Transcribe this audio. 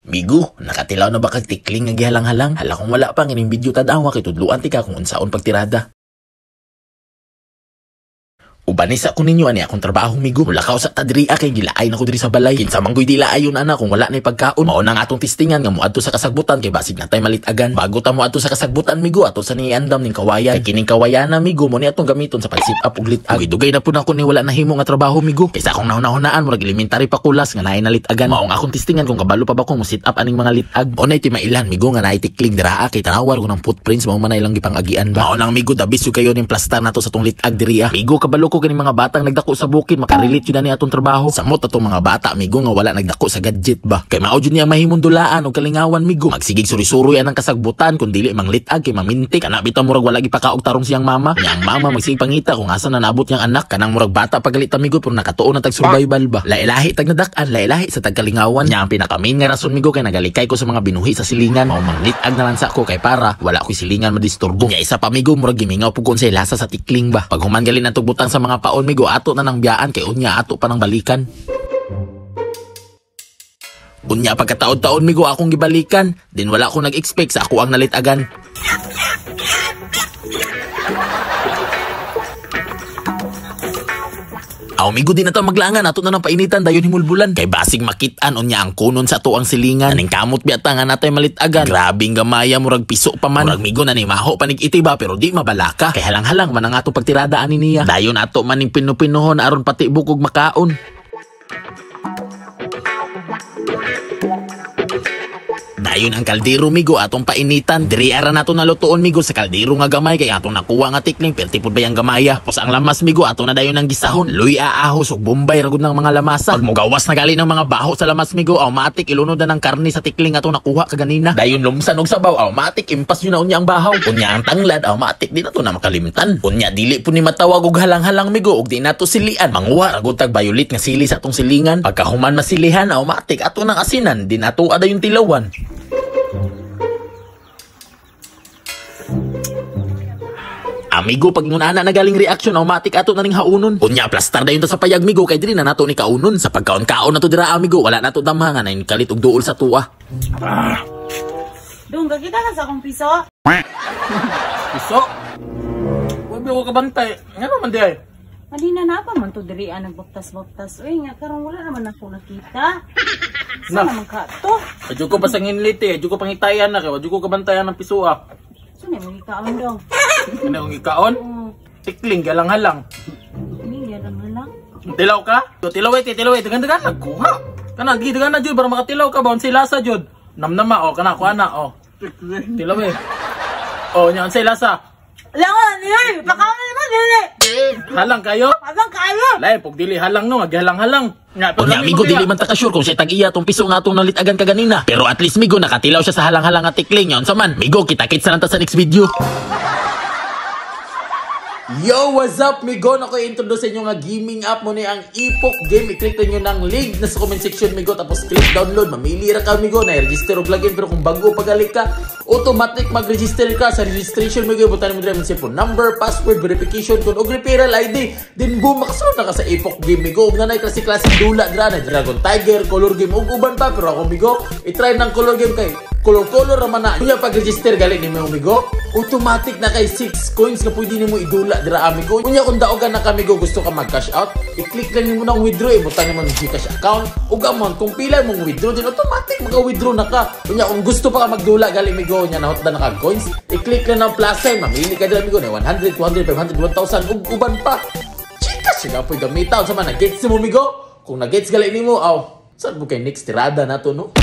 Migo, nakatilaw na ba kag tikling nga gihalang-halang? Hala kung wala pa ngining video tadawa kay tudluan ti ka kung unsaon pagtirada. Ubanisa ko ninyo ani akong trabaho migo. Mula ka sa tadria kay gilaay na ko diri sa balay. Kinsa man gud dila ayon ana kung wala nay pagkaon. Mao nang atong testingan nga moadto sa kasagbutan kay basig natay malitagan. Bago ta moadto sa kasagbutan migo ato sa niandam ning kawayan. Kay kining kawayana migo mo ni atong gamiton sa pag-sip up og litag. Dugay na pud ako ni wala na himo nga trabaho migo. Kaysa akong nahuna-hunaan murag elementary pa kulas nga naay nalitagan. Mao nga akong testingan kung kabalo pa ba ko mo sit up aning mga litag. O nay ti mailan migo nga naay tikling dira kay tanawar ko ng footprints mao man ilang gipang-agian ba. Mao nang migo dabis yu kayo ning plastar nato sa tong litag diri. Migo kabalo ko kini mga batang nagdako sa bukid makarelate yun na ni atong trabaho. Samot atong mga bata migo nga wala nagdako sa gadget ba. Kay mao jud niya mahimong dulaan og kalingawan migo. Magsigig suri-suri anang kasagbutan kun dili manglitag kay mamintik. Kana bitaw murag wala gipakaog tarong siyang mama. Nya ang mama magsigig pangita kung asa na naabot niyang anak. Kanang murag bata pagalit migo pero nakatuon na tag survival ba. Lailahi tag nadak-an, lailahi sa tagkalingawan. Nya ang pinakamin nga rason migo kay nagalikay ko sa mga binuhi sa silingan. Mao manglitag na lang sa ko kay para wala ko silingan madisturbo. Nya isa pa migo murag gimingaw pug unsay lasa sa tikling ba. Pag human gali natog butang sa mga paon migo ato na nang biyaan kay unya ato pa nang balikan. Unya pagkataon-taon migo akong gibalikan, din wala akong nag-expect sa ako ang nalitagan. Aw migo din na to maglangan ato na nang painitan dayon himulbulan kay basig makit-an unya ang kunon sa ato ang silingan. Aning kamot biata nga natay malitagan. Grabing gamaya murag piso pa man. Murag migo na ni maho panig iti ba pero di mabalaka. Kay halang-halang man ang ato pagtirada ani niya. Dayon ato maning pinupinuhon aron pati bukog makaon. Dayon ang kaldero migo atong painitan. Diri ara nato nalutuon migo sa kaldero nga gamay kay atong nakuha nga tikling perti pud bayang gamaya. Pos ang lamas migo ato na dayon ang gisahon. Luy aahos ug bombay ragud ng mga lamasa. Pag mogawas na gali ng mga baho sa lamas migo, automatic ilunod na ng karni sa tikling atong nakuha kaganina. Dayon lumsan og sabaw, automatic impas yun na unya ang bahaw. Unya ang tanglad, automatic di na to na makalimtan. Unya dili pud ni matawag og halang-halang migo ug di nato silian. Manguha ragud tag violet nga sili sa atong silingan. Pagkahuman masilihan, automatic ato nang asinan din ato ada yung tilawan. Amigo, pag ngunana na galing reaction, automatic ato na ning haunon. Unya, plastar dayon ta sa payag, migo, kay diri na nato ni kaunon. Sa pagkaon-kaon na to dira, amigo, wala nato damhangan na kalit og duol sa tuwa. Dung, gagita na sa akong piso? Piso? Huwag ko kabantay. Nga naman di ay? Malina na pa man to diri nagbuktas-buktas. Uy, nga karong wala naman ako nakita. Na. Saan naman ka to? Adyo ko basang inliti, adyo ko pangitayan na kayo, adyo ko kabantayan ng piso ah. Saan na mong ikaon dong? Ano yung ikaon? Tikling, galang-halang. Hindi, yan lang. Tilaw ka? Tilaway, dagan-dagan, nagkuha. Kana, dagan na jud, para makatilaw ka ba? Unsay lasa jud? Namnama, o, kana, kuha na, o. Tilaway. O, nya, unsay lasa? Langan, nilay! Pakaon na naman, nilay! Halang kayo? Halang kayo! Lay, pag dili halang no, maghalang-halang. Unya migo dili man ta ka-sure kung siya tag-iya tong piso nga atong nalitagan kaganina. Pero at least migo nakatilaw siya sa halang-halang nga tikling. Yon sa man, migo kita-kits na lang ta sa next video. Yo, what's up, migo? Ako i-introduce sa inyo nga gaming app mo ni ang Epoch Game. I-click nyo ng link na sa comment section, migo. Tapos click download. Mamili ra ka, migo. Na-register og login. Pero kung bago pagalit ka, automatic mag-register ka sa registration, migo. Butan mo din ang cellphone number, password, verification code, og referral ID. Then boom, makasunod na ka sa Epoch Game, migo. Og nanay klase-klaseng dula, dra na Dragon Tiger, color game, og uban pa. Pero ako, migo, i-try ng color game kay color naman na. Kunya pag-register galing ni mo, migo. Automatic na kay 6 coins na pwede nimo idula dira, amigo. Kunya kung daogan na kamigo gusto ka mag-cash out, i-click lang nimo ng withdraw, ibutan nimo ng GCash account. Ug amon kung pila mong withdraw din automatic maka-withdraw na ka. Kunya kung gusto pa ka magdula gali migo nya nahotdan na ka coins, i-click lang ng plus sign, mamili ka dira migo na 100, 200, 500, 1,000 ug uban pa. GCash sila pwede gamiton sa man. Gets mo migo? Kung na-gets gali nimo, aw, saan mo kay next tirada na to no?